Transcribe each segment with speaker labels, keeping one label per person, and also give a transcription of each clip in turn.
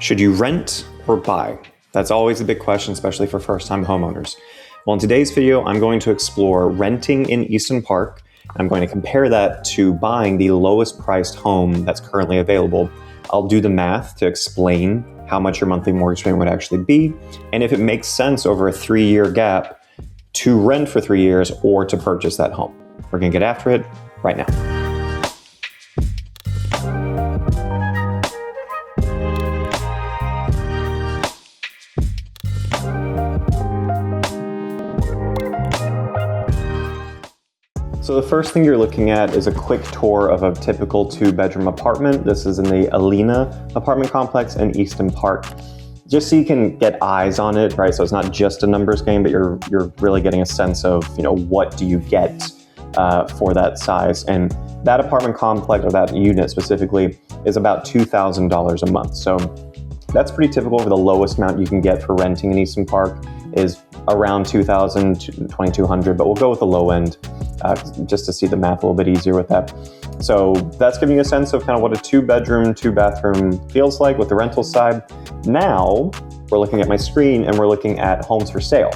Speaker 1: Should you rent or buy? That's always a big question, especially for first-time homeowners. Well, in today's video, I'm going to explore renting in Easton Park. I'm going to compare that to buying the lowest priced home that's currently available. I'll do the math to explain how much your monthly mortgage payment would actually be, and if it makes sense over a 3-year gap to rent for 3 years or to purchase that home. We're gonna get after it right now. So the first thing you're looking at is a quick tour of a typical 2-bedroom apartment. This is in the Alina apartment complex in Easton Park. Just so you can get eyes on it, right? So it's not just a numbers game, but you're really getting a sense of, what do you get for that size. And that apartment complex, or that unit specifically, is about $2,000 a month. So that's pretty typical for the lowest amount you can get for renting in Easton Park is around $2,000 to $2,200, but we'll go with the low end just to see the math a little bit easier with that. So that's giving you a sense of kind of what a 2-bedroom, 2-bathroom feels like with the rental side. Now we're looking at my screen and we're looking at homes for sale.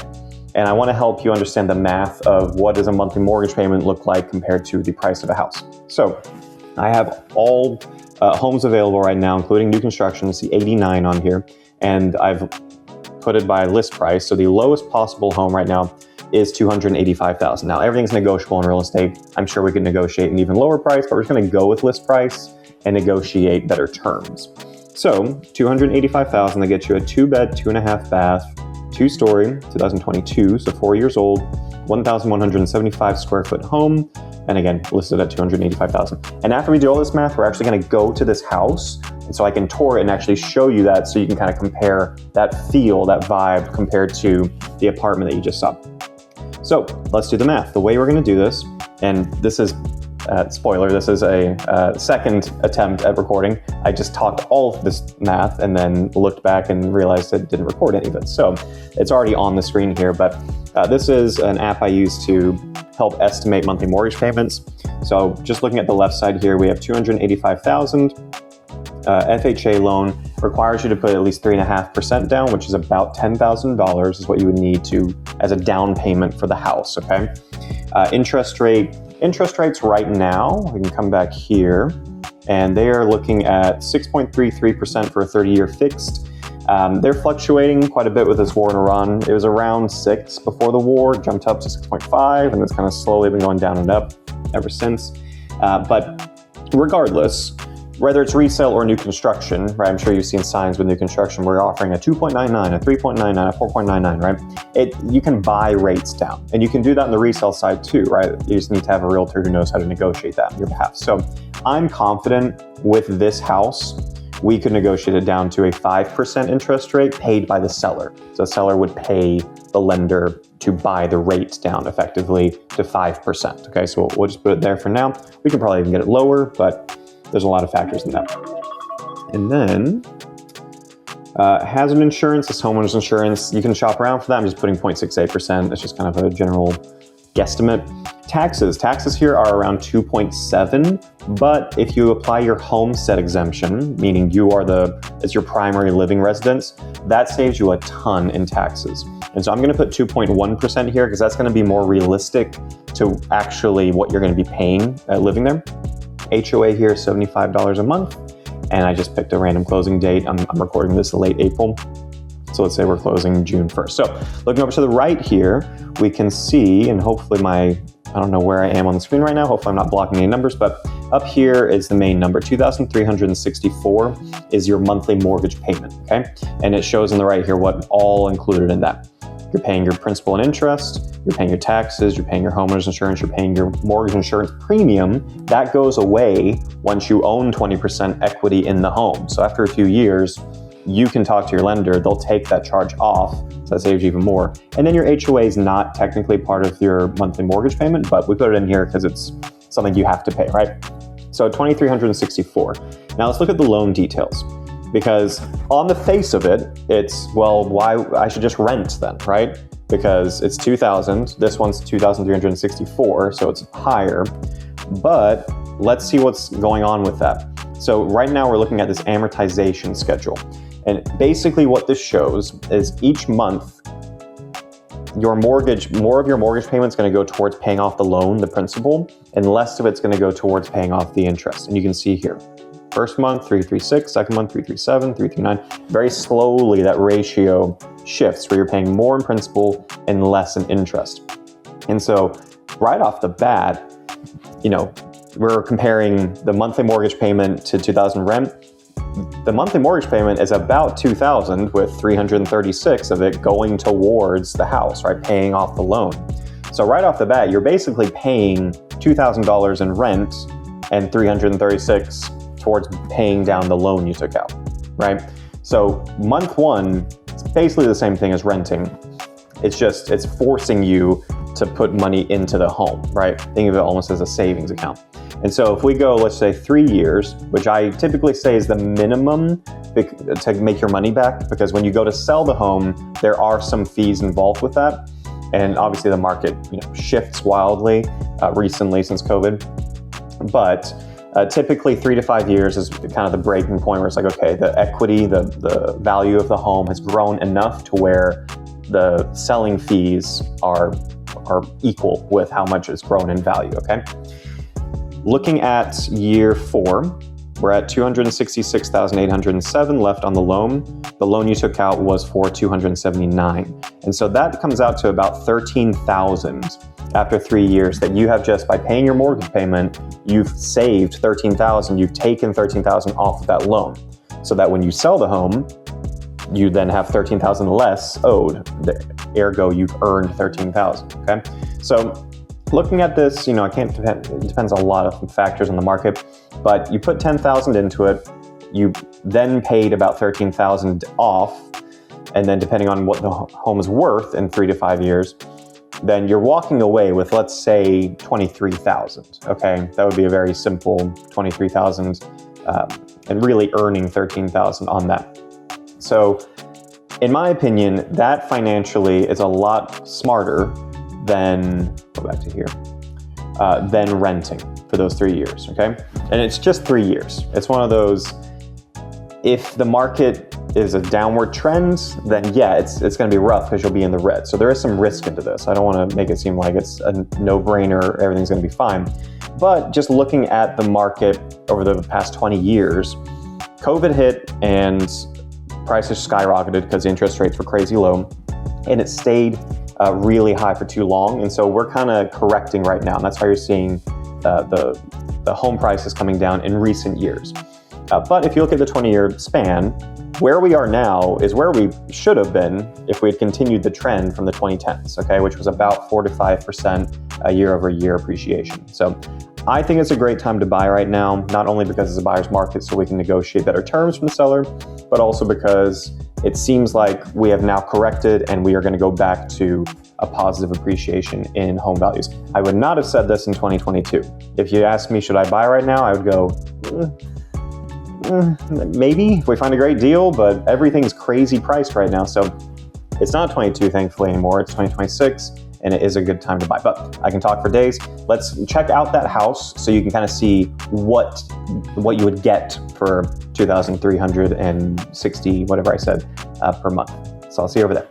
Speaker 1: And I want to help you understand the math of what does a monthly mortgage payment look like compared to the price of a house. So I have all homes available right now, including new construction. See 89 on here, and I've put it by list price. So the lowest possible home right now is $285,000. Now everything's negotiable in real estate. I'm sure we could negotiate an even lower price, but we're just going to go with list price and negotiate better terms. So $285,000, that gets you a 2-bed, 2.5-bath, 2-story, 2022, so 4 years old, 1,175 square foot home. And again, listed at $285,000. And after we do all this math, we're actually going to go to this house, and so I can tour it and actually show you that, so you can kind of compare that feel, that vibe, compared to the apartment that you just saw. So let's do the math. The way we're going to do this, and this is spoiler, this is a second attempt at recording. I just talked all of this math and then looked back and realized it didn't record any of it. So it's already on the screen here, but this is an app I use to help estimate monthly mortgage payments. So just looking at the left side here, we have $285,000. FHA loan requires you to put at least 3.5% down, which is about $10,000 is what you would need to as a down payment for the house, okay? Interest rates right now, we can come back here, and they are looking at 6.33% for a 30-year fixed. They're fluctuating quite a bit with this war in Iran. It was around 6 before the war, jumped up to 6.5, and it's kind of slowly been going down and up ever since. But regardless, whether it's resale or new construction, right? I'm sure you've seen signs with new construction. We're offering a 2.99, a 3.99, a 4.99, right? You can buy rates down, and you can do that on the resale side too, right? You just need to have a realtor who knows how to negotiate that on your behalf. So I'm confident with this house, we could negotiate it down to a 5% interest rate paid by the seller. So the seller would pay the lender to buy the rate down effectively to 5%. Okay, so we'll just put it there for now. We can probably even get it lower, but there's a lot of factors in that. And then hazard insurance, this homeowner's insurance, you can shop around for that. I'm just putting 0.68%. That's just kind of a general guesstimate. Taxes here are around 2.7, but if you apply your homestead exemption, meaning it's your primary living residence, that saves you a ton in taxes. And so I'm going to put 2.1% here because that's going to be more realistic to actually what you're going to be paying living there. HOA here is $75 a month, and I just picked a random closing date. I'm recording this in late April, so let's say we're closing June 1st. So looking over to the right here, we can see, and hopefully I don't know where I am on the screen right now, hopefully I'm not blocking any numbers, but up here is the main number. 2,364 is your monthly mortgage payment, okay? And it shows on the right here what all included in that. You're paying your principal and interest, you're paying your taxes, you're paying your homeowner's insurance, you're paying your mortgage insurance premium. That goes away once you own 20% equity in the home. So after a few years, you can talk to your lender, they'll take that charge off, so that saves you even more. And then your HOA is not technically part of your monthly mortgage payment, but we put it in here because it's something you have to pay, right? So $2,364. Now let's look at the loan details. Because on the face of it, it's, well, why I should just rent then, right? Because it's $2,000, this one's $2,364, so it's higher. But let's see what's going on with that. So right now we're looking at this amortization schedule. And basically what this shows is each month, more of your mortgage payment is going to go towards paying off the loan, the principal, and less of it's going to go towards paying off the interest. And you can see here, first month, 336, second month, 337, 339. Very slowly that ratio shifts where you're paying more in principal and less in interest. And so right off the bat, we're comparing the monthly mortgage payment to 2,000 rent. The monthly mortgage payment is about 2,000 with 336 of it going towards the house, right? Paying off the loan. So right off the bat, you're basically paying $2,000 in rent and 336 towards paying down the loan you took out, right? So month one, it's basically the same thing as renting. It's forcing you to put money into the home, right? Think of it almost as a savings account. And so if we go, let's say 3 years, which I typically say is the minimum to make your money back, because when you go to sell the home, there are some fees involved with that. And obviously the market shifts wildly recently since COVID. But typically 3 to 5 years is kind of the breaking point where it's like, okay, the equity, the value of the home has grown enough to where the selling fees are equal with how much it's grown in value, okay? Looking at year 4, we're at 266,807 left on the loan. The loan you took out was for 279. And so that comes out to about 13,000 after 3 years that you have just by paying your mortgage payment, you've saved 13,000, you've taken 13,000 off of that loan. So that when you sell the home, you then have 13,000 less owed. Ergo, you've earned 13,000, okay? So looking at this, it depends on a lot of factors on the market, but you put 10,000 into it, you then paid about 13,000 off, and then depending on what the home is worth in 3 to 5 years, then you're walking away with, let's say, 23,000, okay? That would be a very simple 23,000, and really earning 13,000 on that. So, in my opinion, that financially is a lot smarter than, than renting for those 3 years, okay? And it's just 3 years. It's one of those, if the market is a downward trend, then yeah, it's going to be rough because you'll be in the red. So there is some risk into this. I don't want to make it seem like it's a no-brainer, everything's going to be fine. But just looking at the market over the past 20 years, COVID hit and prices skyrocketed because the interest rates were crazy low, and it stayed really high for too long. And so we're kind of correcting right now, and that's why you're seeing the home prices coming down in recent years. But if you look at the 20-year span, where we are now is where we should have been if we had continued the trend from the 2010s, okay, which was about 4 to 5% year-over-year appreciation. So I think it's a great time to buy right now, not only because it's a buyer's market so we can negotiate better terms from the seller, but also because it seems like we have now corrected and we are going to go back to a positive appreciation in home values. I would not have said this in 2022. If you asked me, should I buy right now? I would go, maybe if we find a great deal, but everything's crazy priced right now. So it's not 22, thankfully, anymore. It's 2026. And it is a good time to buy. But I can talk for days. Let's check out that house so you can kind of see what you would get for $2,360, whatever I said, per month. So I'll see you over there.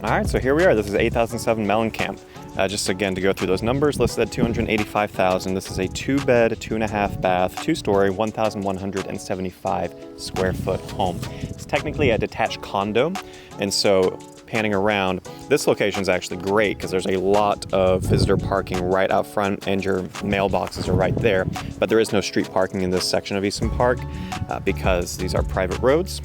Speaker 1: All right, so here we are. This is 8007 Mellencamp. Just again to go through those numbers, listed at $285,000. This is a 2-bed, 2.5 bath, 2-story, 1,175 square foot home. It's technically a detached condo, and so panning around, this location is actually great because there's a lot of visitor parking right out front, and your mailboxes are right there. But there is no street parking in this section of Easton Park because these are private roads.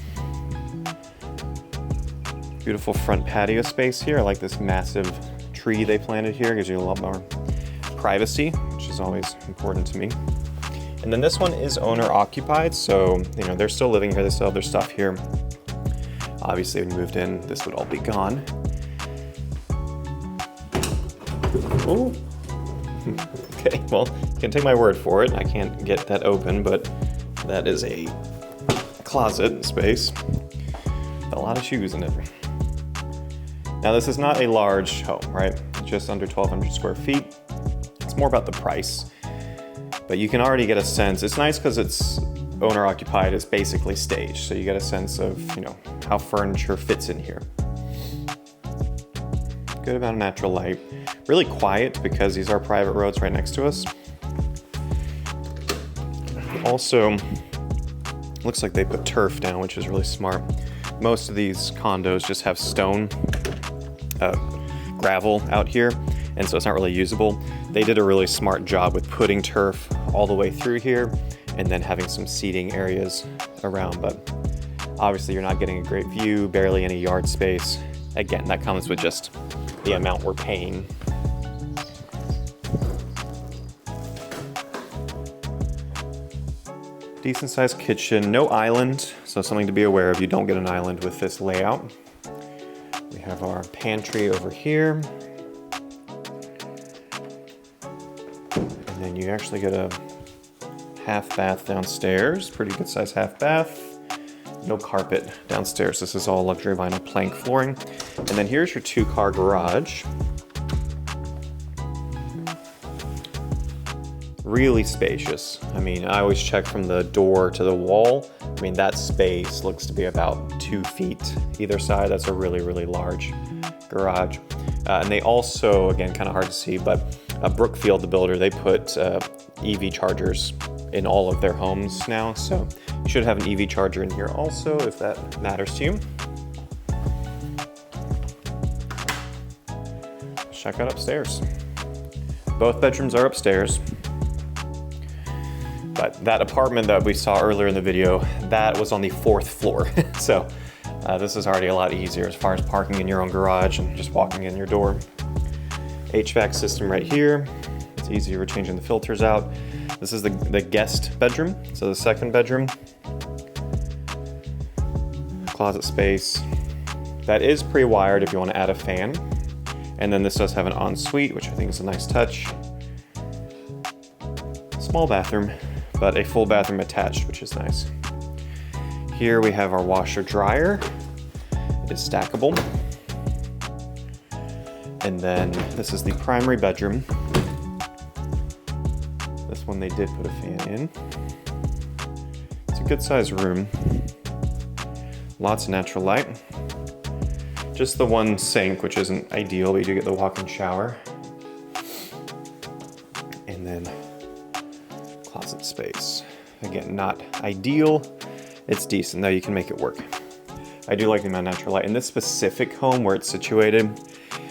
Speaker 1: Beautiful front patio space here. I like this massive tree they planted here. Gives you a lot more privacy, which is always important to me. And then this one is owner occupied, so they're still living here. They still have their stuff here. Obviously, when you moved in, this would all be gone. Oh. Okay, well, you can take my word for it. I can't get that open, but that is a closet space with a lot of shoes in it. Now, this is not a large home, right? Just under 1,200 square feet. It's more about the price, but you can already get a sense. It's nice because it's owner occupied. It's basically staged, so you get a sense of, how furniture fits in here. Good amount of natural light. Really quiet because these are private roads right next to us. Also, looks like they put turf down, which is really smart. Most of these condos just have stone, gravel out here, and so it's not really usable. They did a really smart job with putting turf all the way through here and then having some seating areas around, but obviously you're not getting a great view, barely any yard space. Again, that comes with just the amount we're paying. Decent sized kitchen, no island, so something to be aware of. You don't get an island with this layout. We have our pantry over here. And then you actually get a half bath downstairs, pretty good sized half bath. No carpet downstairs. This is all luxury vinyl plank flooring. And then here's your 2-car garage. Really spacious. I mean, I always check from the door to the wall. I mean, that space looks to be about 2 feet either side. That's a really, really large garage. And they also, again, kind of hard to see, but Brookfield, the builder, they put EV chargers in all of their homes now. So you should have an EV charger in here also, if that matters to you. Let's check out upstairs. Both bedrooms are upstairs. But that apartment that we saw earlier in the video, that was on the 4th floor. So this is already a lot easier as far as parking in your own garage and just walking in your door. HVAC system right here. It's easier for changing the filters out. This is the guest bedroom, so the 2nd bedroom. Closet space. That is pre-wired if you want to add a fan. And then this does have an ensuite, which I think is a nice touch. Small bathroom, but a full bathroom attached, which is nice. Here we have our washer dryer. It is stackable. And then this is the primary bedroom. This one they did put a fan in. It's a good sized room. Lots of natural light. Just the one sink, which isn't ideal, but you do get the walk-in shower. And then closet space. Again, not ideal. It's decent, though you can make it work. I do like the amount of natural light. In this specific home where it's situated,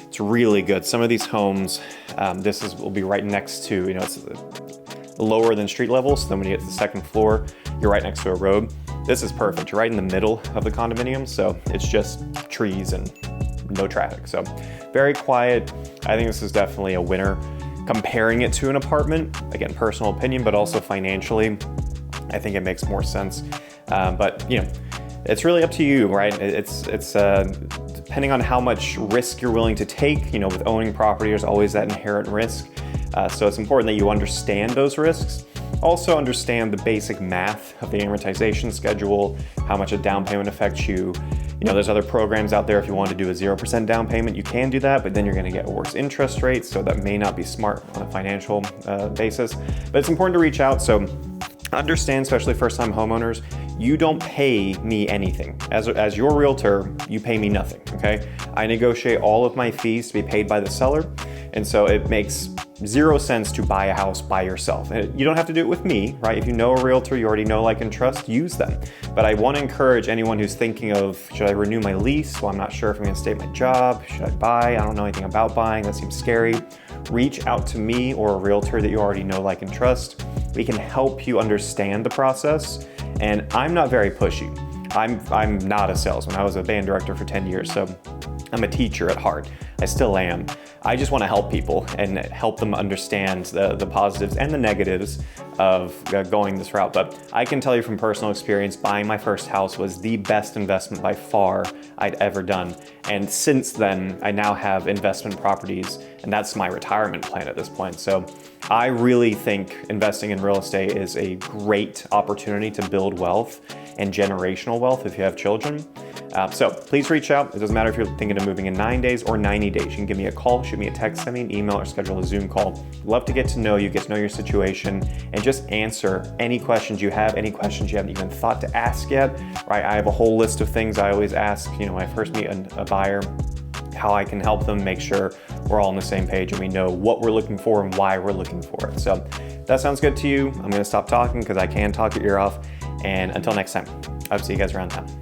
Speaker 1: it's really good. Some of these homes, will be right next to, it's lower than street level, so then when you get to the 2nd floor, you're right next to a road. This is perfect. You're right in the middle of the condominium, so it's just trees and no traffic. So very quiet. I think this is definitely a winner. Comparing it to an apartment, again, personal opinion, but also financially, I think it makes more sense. But it's really up to you, right? It's depending on how much risk you're willing to take. With owning property, there's always that inherent risk. So it's important that you understand those risks. Also understand the basic math of the amortization schedule, how much a down payment affects you. There's other programs out there. If you want to do a 0% down payment, you can do that, but then you're going to get worse interest rates. So that may not be smart on a financial basis, but it's important to reach out. So understand, especially first-time homeowners, you don't pay me anything. As your realtor, you pay me nothing, okay? I negotiate all of my fees to be paid by the seller, and so it makes 0 sense to buy a house by yourself. And you don't have to do it with me, right? If you know a realtor you already know, like, and trust, use them. But I want to encourage anyone who's thinking of, should I renew my lease? Well, I'm not sure if I'm going to stay at my job. Should I buy? I don't know anything about buying. That seems scary. Reach out to me or a realtor that you already know, like, and trust. We can help you understand the process. And I'm not very pushy. I'm not a salesman. I was a band director for 10 years, so I'm a teacher at heart. I still am. I just want to help people and help them understand the positives and the negatives of going this route. But I can tell you from personal experience, buying my first house was the best investment by far I'd ever done. And since then, I now have investment properties, and that's my retirement plan at this point. So I really think investing in real estate is a great opportunity to build wealth and generational wealth if you have children. So please reach out. It doesn't matter if you're thinking of moving in 9 days or 90 days. You can give me a call, shoot me a text, send me an email, or schedule a Zoom call. Love to get to know you, get to know your situation, and just answer any questions you have, any questions you haven't even thought to ask yet, right? I have a whole list of things I always ask, when I first meet a buyer, how I can help them make sure we're all on the same page and we know what we're looking for and why we're looking for it. So if that sounds good to you, I'm gonna stop talking because I can talk your ear off. And until next time, I'll see you guys around town.